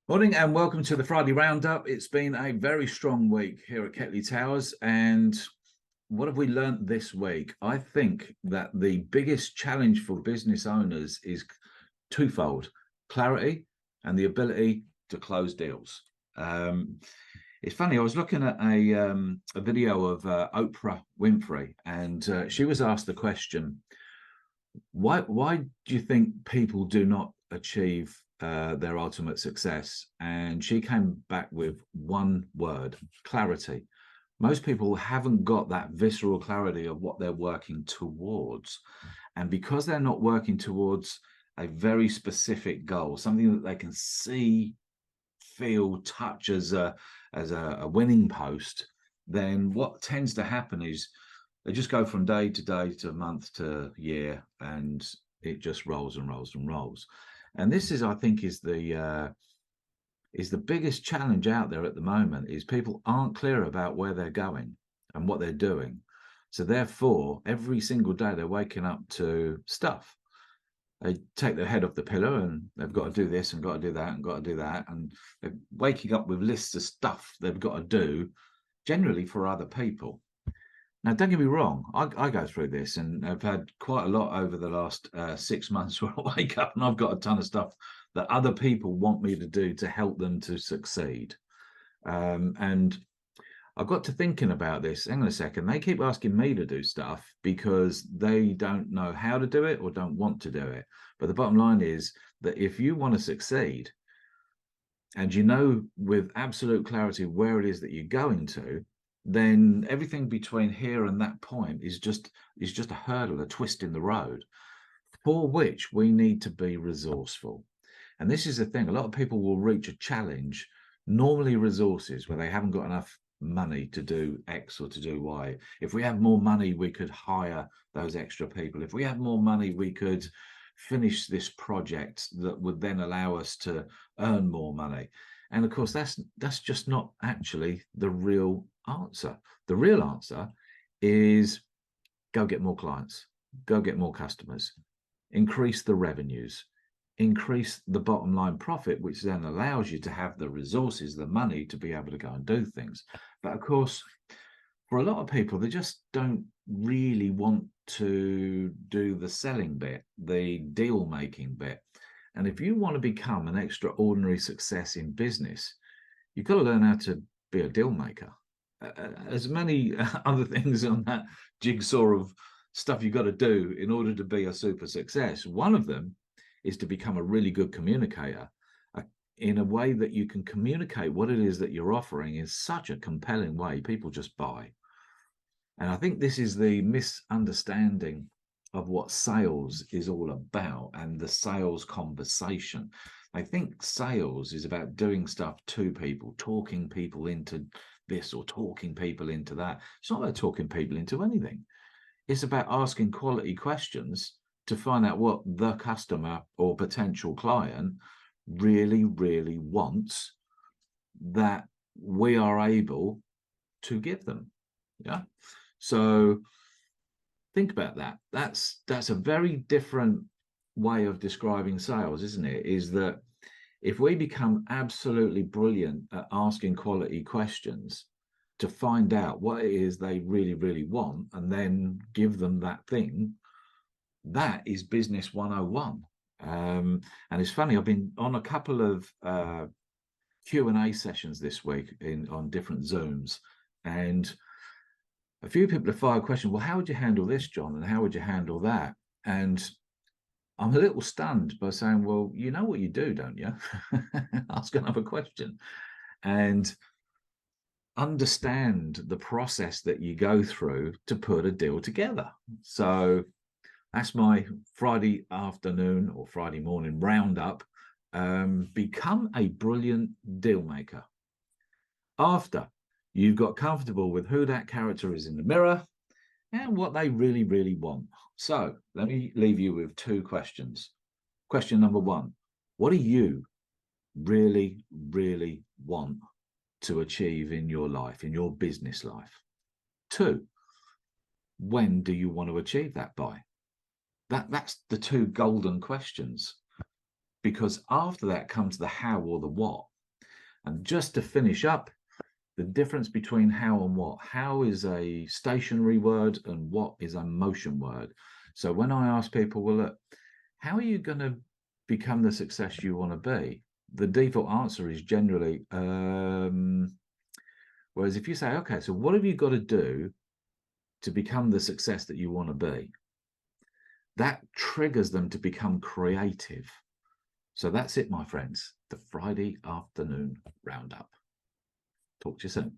Morning and welcome to the Friday Roundup. It's been a very strong week here at Kettley Towers. And what have we learnt this week? I think that the biggest challenge for business owners is twofold: clarity and the ability to close deals. It's funny, I was looking at a video of Oprah Winfrey, and she was asked the question, why do you think people do not achieve their ultimate success? And she came back with one word: clarity. Most people haven't got that visceral clarity of what they're working towards. And because they're not working towards a very specific goal, something that they can see, feel, touch as a winning post, then what tends to happen is they just go from day to day to month to year, and it just rolls and rolls and rolls. And this is, I think, is the biggest challenge out there at the moment, is people aren't clear about where they're going and what they're doing. So therefore, every single day they're waking up to stuff. They take their head off the pillow and they've got to do this and got to do that and got to do that. And they're waking up with lists of stuff they've got to do, generally for other people. Now, don't get me wrong, I go through this, and I've had quite a lot over the last 6 months where I wake up and I've got a ton of stuff that other people want me to do to help them to succeed. And I got to thinking about this. Hang on a second. They keep asking me to do stuff because they don't know how to do it or don't want to do it. But the bottom line is that if you want to succeed and you know with absolute clarity where it is that you're going to, then everything between here and that point is just a hurdle, a twist in the road, for which we need to be resourceful. And this is the thing: a lot of people will reach a challenge, normally resources, where they haven't got enough money to do X or to do Y. If we had more money, we could hire those extra people. If we had more money, we could finish this project that would then allow us to earn more money. And of course, that's just not actually the real answer. The real answer is go get more clients, go get more customers, increase the revenues, increase the bottom line profit, which then allows you to have the resources, the money to be able to go and do things. But of course, for a lot of people, they just don't really want to do the selling bit, the deal making bit. And if you want to become an extraordinary success in business, you've got to learn how to be a deal maker. As many other things on that jigsaw of stuff you've got to do in order to be a super success. One of them is to become a really good communicator, in a way that you can communicate what it is that you're offering in such a compelling way, people just buy. And I think this is the misunderstanding of what sales is all about, and the sales conversation. I think sales is about doing stuff to people, talking people into this or talking people into that. It's not about talking people into anything. It's about asking quality questions to find out what the customer or potential client really, really wants, that we are able to give them. Yeah. So think about that. That's a very different way of describing sales, isn't it? Is that if we become absolutely brilliant at asking quality questions to find out what it is they really, really want, and then give them that thing, that is business 101. And it's funny, I've been on a couple of Q&A sessions this week on different Zooms, and a few people have fired questions. Well, how would you handle this, John? And how would you handle that? And I'm a little stunned by saying, well, you know what you do, don't you? Ask another question and understand the process that you go through to put a deal together. So that's my Friday afternoon or Friday morning roundup. Become a brilliant deal maker. After you've got comfortable with who that character is in the mirror and what they really, really want. So let me leave you with two questions. Question number one: what do you really, really want to achieve in your life, in your business life? Two, when do you want to achieve that by? That's the two golden questions, because after that comes the how or the what. And just to finish up, the difference between how and what. How is a stationary word and what is a motion word. So when I ask people, well, look, how are you going to become the success you want to be? The default answer is generally, whereas if you say, okay, so what have you got to do to become the success that you want to be? That triggers them to become creative. So that's it, my friends. The Friday afternoon roundup. Talk to you soon.